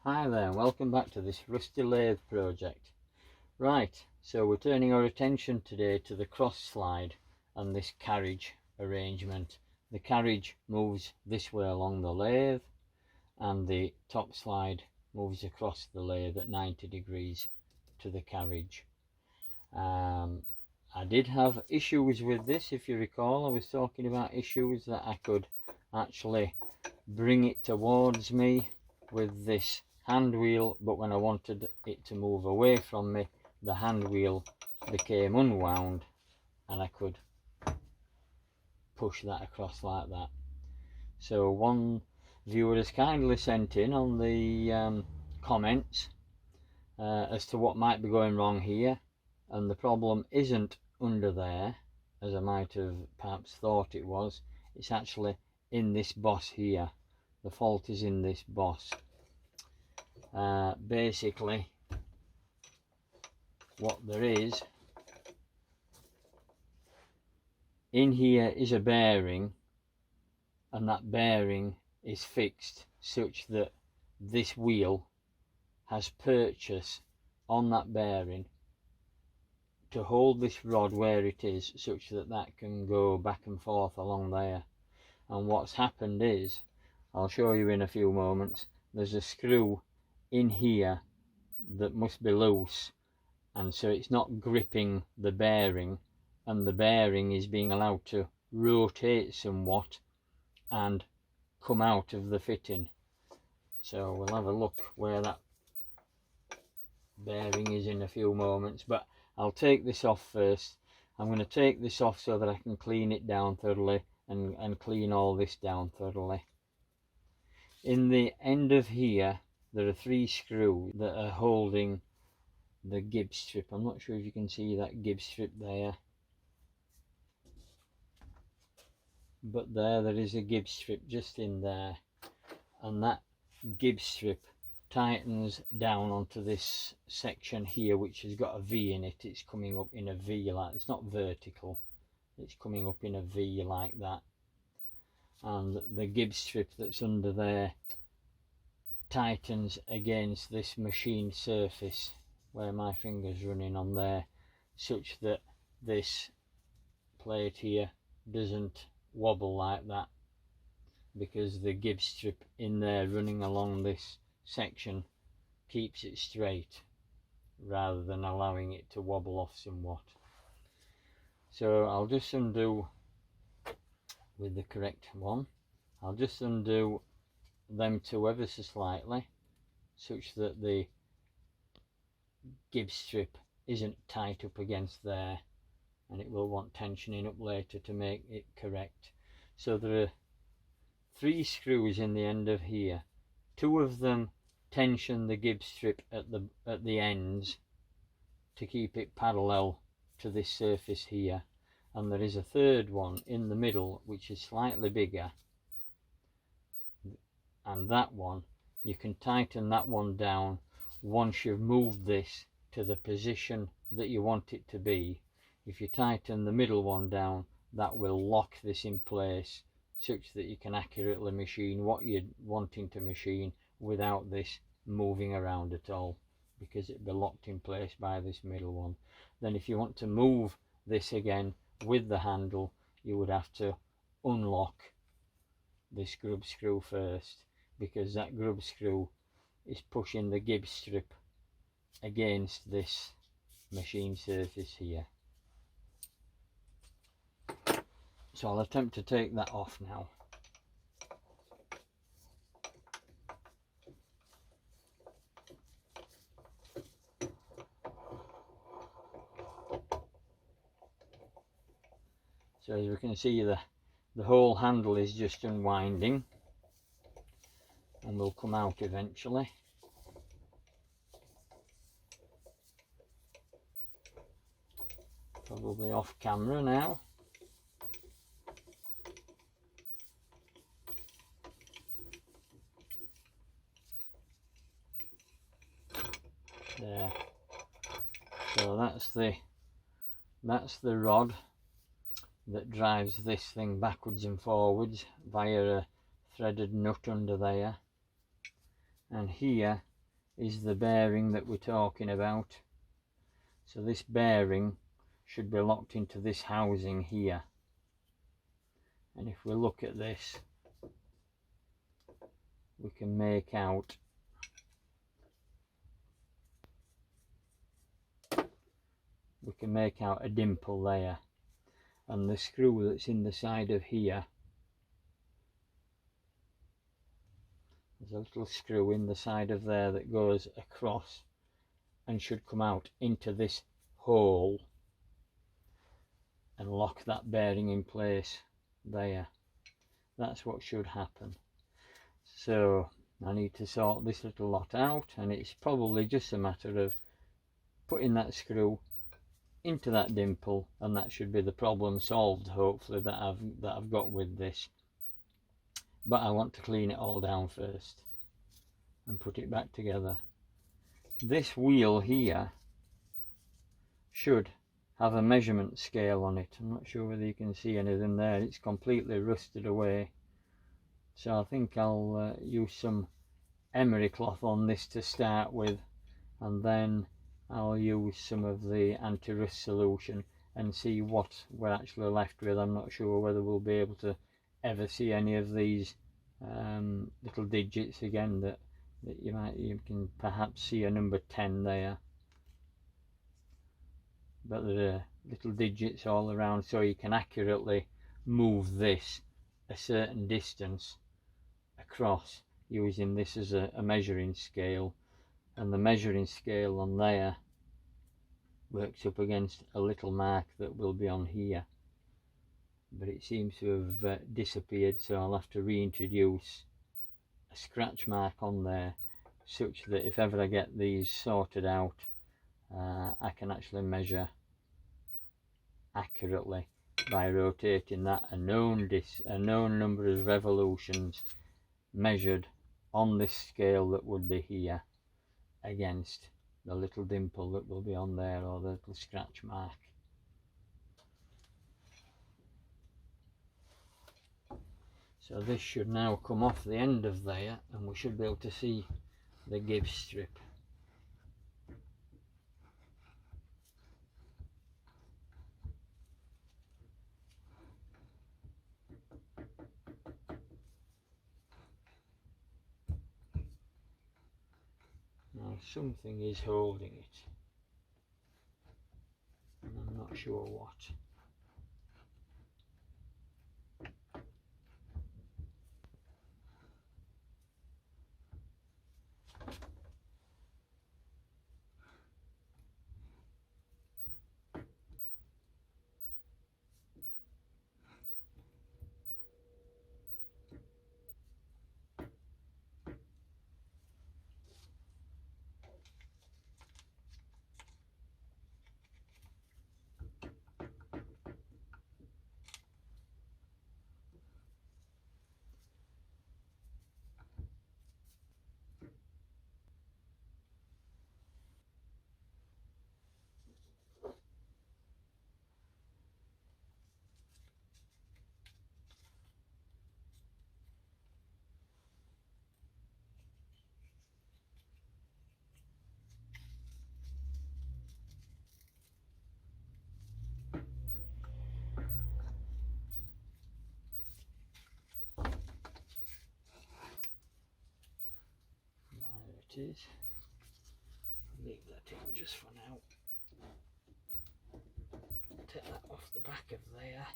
Hi there, and welcome back to this rusty lathe project. Right, so we're turning our attention today to the cross slide and this carriage arrangement. The carriage moves this way along the lathe and the top slide moves across the lathe at 90 degrees to the carriage. I did have issues with this, if you recall. I was talking about issues that I could actually bring it towards me with this hand wheel, but when I wanted it to move away from me, the hand wheel became unwound and I could push that across like that. So one viewer has kindly sent in on the comments as to what might be going wrong here, and the problem isn't under there as I might have perhaps thought it was. It's actually in this boss here. The fault is in this boss. Basically what there is in here is a bearing, and that bearing is fixed such that this wheel has purchase on that bearing to hold this rod where it is, such that that can go back and forth along there. And what's happened is, I'll show you in a few moments, there's a screw in here that must be loose, and so it's not gripping the bearing, and the bearing is being allowed to rotate somewhat and come out of the fitting. So we'll have a look where that bearing is in a few moments, but I'll take this off first. I'm going to take this off so that I can clean it down thoroughly and clean all this down thoroughly. In the end of here there are 3 screws that are holding the gib strip. I'm not sure if you can see that gib strip there, but there is a gib strip just in there, and that gib strip tightens down onto this section here, which has got a V in it. It's coming up in a V, like it's not vertical, it's coming up in a V like that, and the gib strip that's under there tightens against this machined surface where my finger's running on there, such that this plate here doesn't wobble like that, because the gib strip in there running along this section keeps it straight rather than allowing it to wobble off somewhat. So I'll just undo with the correct one. I'll just undo them 2 ever so slightly, such that the gib strip isn't tight up against there, and it will want tensioning up later to make it correct. So there are 3 screws in the end of here. 2 of them tension the gib strip at the ends to keep it parallel to this surface here, and there is a 3rd one in the middle which is slightly bigger, and that one you can tighten that one down once you've moved this to the position that you want it to be. If you tighten the middle one down, that will lock this in place such that you can accurately machine what you're wanting to machine without this moving around at all, because it'll be locked in place by this middle one. Then if you want to move this again with the handle, you would have to unlock this grub screw first, because that grub screw is pushing the gib strip against this machine surface here. So I'll attempt to take that off now. So as we can see, the whole handle is just unwinding and will come out eventually. Probably off camera now. There. So that's the rod that drives this thing backwards and forwards via a threaded nut under there, and here is the bearing that we're talking about. So this bearing should be locked into this housing here. And if we look at this, we can make out a dimple there, and the screw that's in the side of here, there's a little screw in the side of there that goes across and should come out into this hole and lock that bearing in place there. That's what should happen. So I need to sort this little lot out, and it's probably just a matter of putting that screw into that dimple, and that should be the problem solved, hopefully, that I've got with this. But I want to clean it all down first and put it back together. This wheel here should have a measurement scale on it. I'm not sure whether you can see anything there. It's completely rusted away, so I think I'll use some emery cloth on this to start with, and then I'll use some of the anti-rust solution and see what we're actually left with. I'm not sure whether we'll be able to ever see any of these little digits again that you can perhaps see a number 10 there, but there are little digits all around, so you can accurately move this a certain distance across using this as a measuring scale. And the measuring scale on there works up against a little mark that will be on here, but it seems to have disappeared, so I'll have to reintroduce a scratch mark on there, such that if ever I get these sorted out, I can actually measure accurately by rotating that a known number of revolutions measured on this scale that would be here against the little dimple that will be on there, or the little scratch mark. So this should now come off the end of there, and we should be able to see the Gibbs strip. Now something is holding it, and I'm not sure what. Is. Leave that in just for now. Take that off the back of there.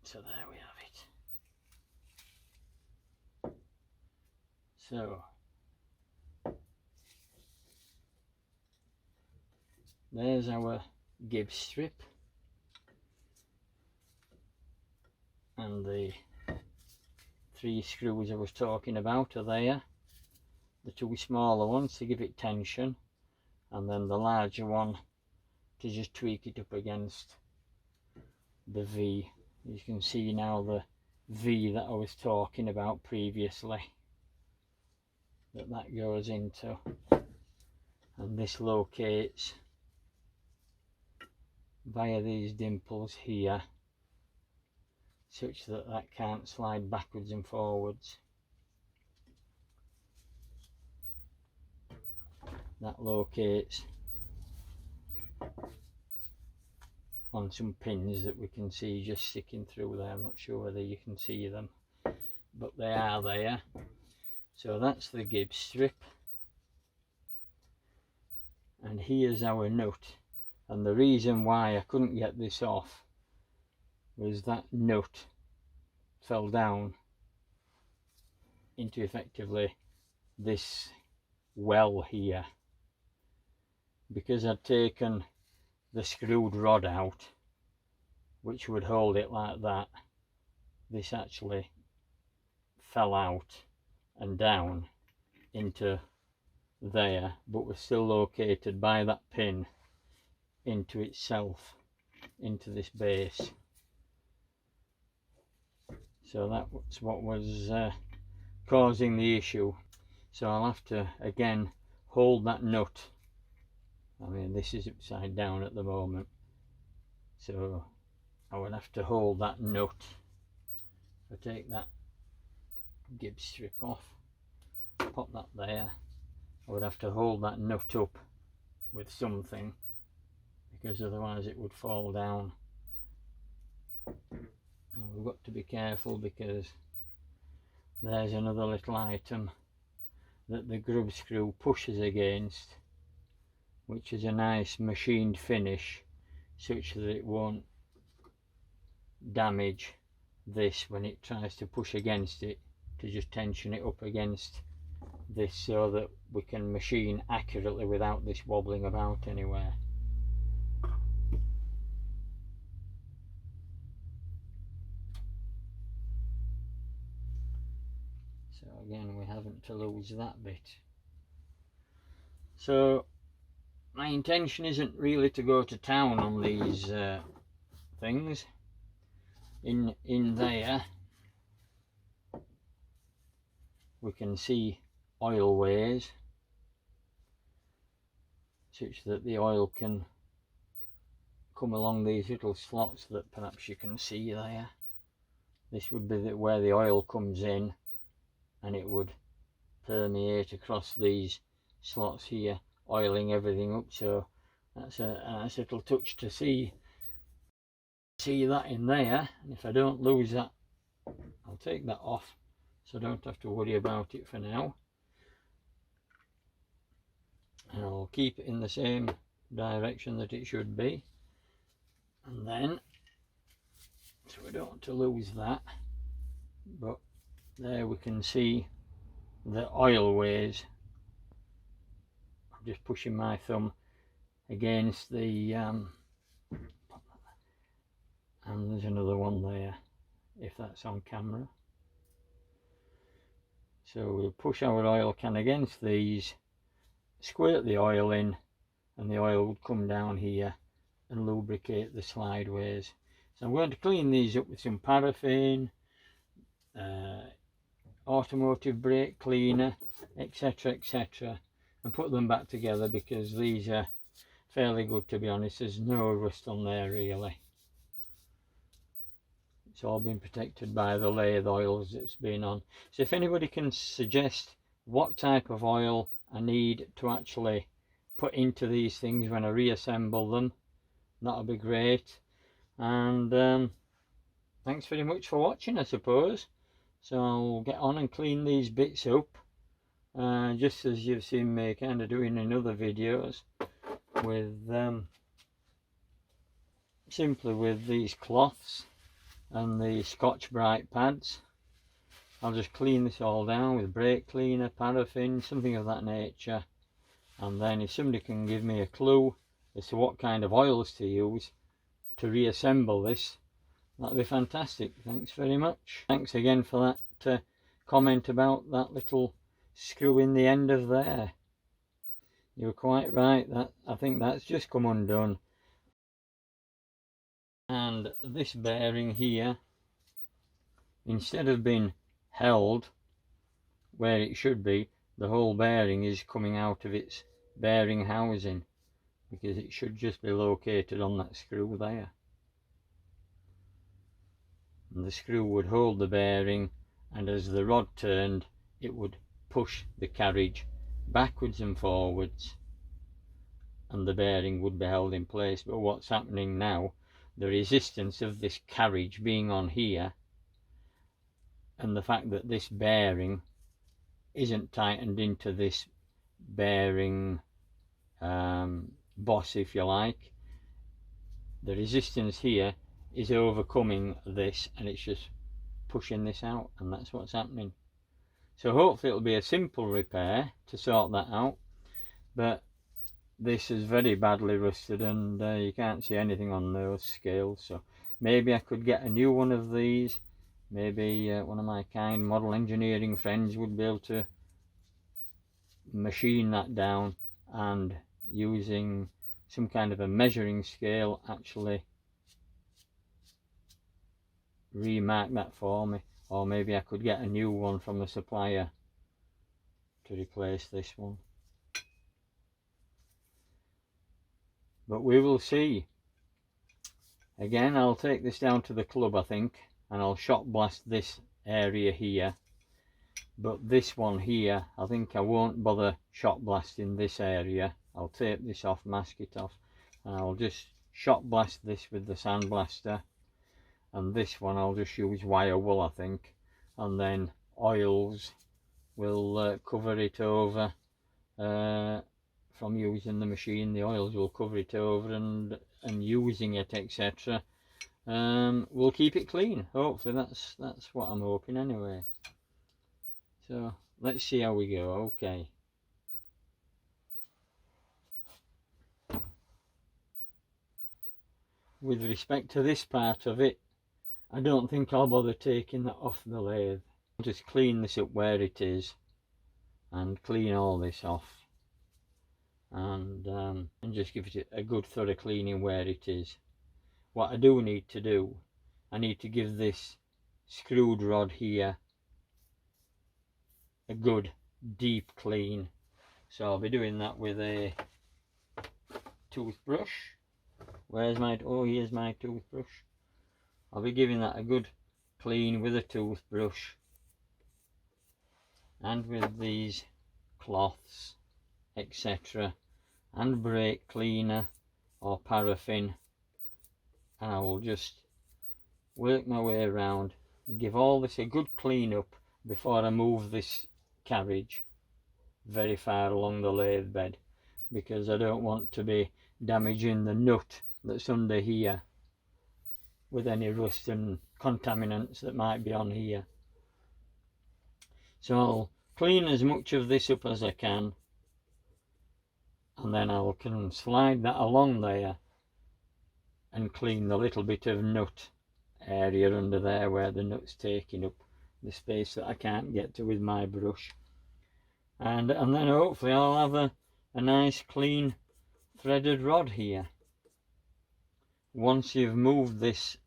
So there we have it. So there's our Gibbs strip, and the 3 screws I was talking about are there. The 2 smaller ones to give it tension, and then the larger one to just tweak it up against the V. You can see now the V that I was talking about previously, that goes into, and this locates via these dimples here, such that can't slide backwards and forwards. that locates on some pins that we can see just sticking through there. I'm not sure whether you can see them, but they are there. So that's the Gibbs strip, and here's our nut. And the reason why I couldn't get this off was that nut fell down into effectively this well here. Because I'd taken the screwed rod out, which would hold it like that, this actually fell out and down into there, but was still located by that pin into itself, into this base. So that's what was causing the issue. So I'll have to again hold that nut. I mean, this is upside down at the moment, so I would have to hold that nut. If I take that Gibbs strip off, pop that there, I would have to hold that nut up with something, because otherwise it would fall down. And we've got to be careful, because there's another little item that the grub screw pushes against, which is a nice machined finish, such that it won't damage this when it tries to push against it, to just tension it up against this so that we can machine accurately without this wobbling about anywhere. So again, we haven't to lose that bit. So my intention isn't really to go to town on these things. In there we can see oil ways, such that the oil can come along these little slots that perhaps you can see there. This would be where the oil comes in, and it would permeate across these slots here, oiling everything up. So that's a nice little touch to see that in there. And if I don't lose that, I'll take that off, so I don't have to worry about it for now, and I'll keep it in the same direction that it should be. And then, so we don't want to lose that, but there we can see the oil ways. I'm just pushing my thumb against the and there's another one there, if that's on camera. So we'll push our oil can against these, squirt the oil in, and the oil would come down here and lubricate the slideways. So I'm going to clean these up with some paraffin, automotive brake cleaner, etc, etc, and put them back together, because these are fairly good, to be honest. There's no rust on there really. It's all been protected by the lathe oils it's been on. So if anybody can suggest what type of oil I need to actually put into these things when I reassemble them, that'll be great. And thanks very much for watching, I suppose. So I'll get on and clean these bits up, just as you've seen me kind of doing in other videos, with simply with these cloths and the Scotch Brite pads. I'll just clean this all down with brake cleaner, paraffin, something of that nature, and then if somebody can give me a clue as to what kind of oils to use to reassemble this, that'd be fantastic. Thanks very much. Thanks again for that comment about that little screw in the end of there. You're quite right, that I think that's just come undone. And this bearing here, instead of being held where it should be, the whole bearing is coming out of its bearing housing, because it should just be located on that screw there. And the screw would hold the bearing, and as the rod turned, it would push the carriage backwards and forwards and the bearing would be held in place. But what's happening now, the resistance of this carriage being on here, and the fact that this bearing isn't tightened into this bearing boss, if you like, the resistance here is overcoming this, and it's just pushing this out, and that's what's happening. So hopefully it'll be a simple repair to sort that out, but this is very badly rusted, and you can't see anything on those scales. So maybe I could get a new one of these. Maybe one of my kind model engineering friends would be able to machine that down, and using some kind of a measuring scale actually remark that for me. Or maybe I could get a new one from the supplier to replace this one. But we will see. Again, I'll take this down to the club, I think, and I'll shot blast this area here. But this one here, I think I won't bother shot blasting this area. I'll tape this off, mask it off, and I'll just shot blast this with the sandblaster. And this one I'll just use wire wool, I think, and then oils will cover it over. From using the machine, the oils will cover it over, and using it, etc. We'll keep it clean. Hopefully that's what I'm hoping anyway. So let's see how we go. Okay. With respect to this part of it, I don't think I'll bother taking that off the lathe. I'll just clean this up where it is, and clean all this off, and just give it a good thorough cleaning where it is. What I do need to do, I need to give this screwed rod here a good deep clean. So I'll be doing that with a toothbrush. Where's my, oh, here's my toothbrush. I'll be giving that a good clean with a toothbrush, and with these cloths, etc., and brake cleaner or paraffin, and I will just work my way around and give all this a good clean up before I move this carriage very far along the lathe bed, because I don't want to be damaging the nut that's under here with any rust and contaminants that might be on here. So I'll clean as much of this up as I can, and then I can slide that along there and clean the little bit of nut area under there where the nut's taking up the space that I can't get to with my brush. And then hopefully I'll have a nice clean threaded rod here. Once you've moved this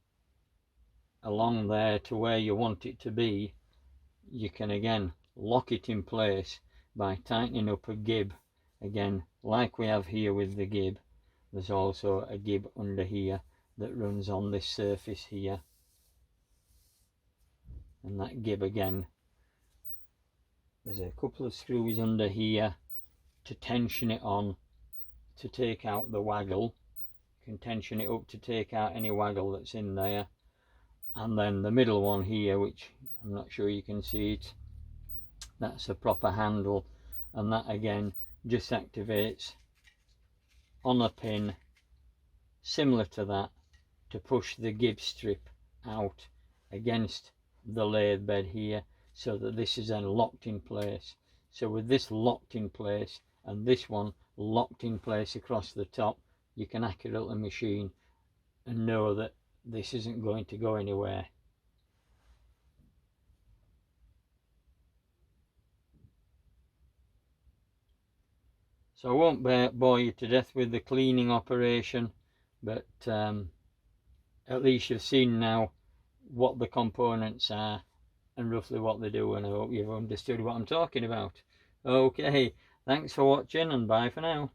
along there to where you want it to be, you can again lock it in place by tightening up a gib. Again, like we have here with the gib, there's also a gib under here that runs on this surface here, and that gib again, there's a couple of screws under here to tension it on, to take out the waggle. You can tension it up to take out any waggle that's in there. And then the middle one here, which I'm not sure you can see it, that's a proper handle, and that again just activates on a pin similar to that to push the gib strip out against the lathe bed here, so that this is then locked in place. So with this locked in place and this one locked in place across the top, you can accurately machine and know that this isn't going to go anywhere. So I won't bore you to death with the cleaning operation, but at least you've seen now what the components are and roughly what they do, and I hope you've understood what I'm talking about. Okay, thanks for watching, and bye for now.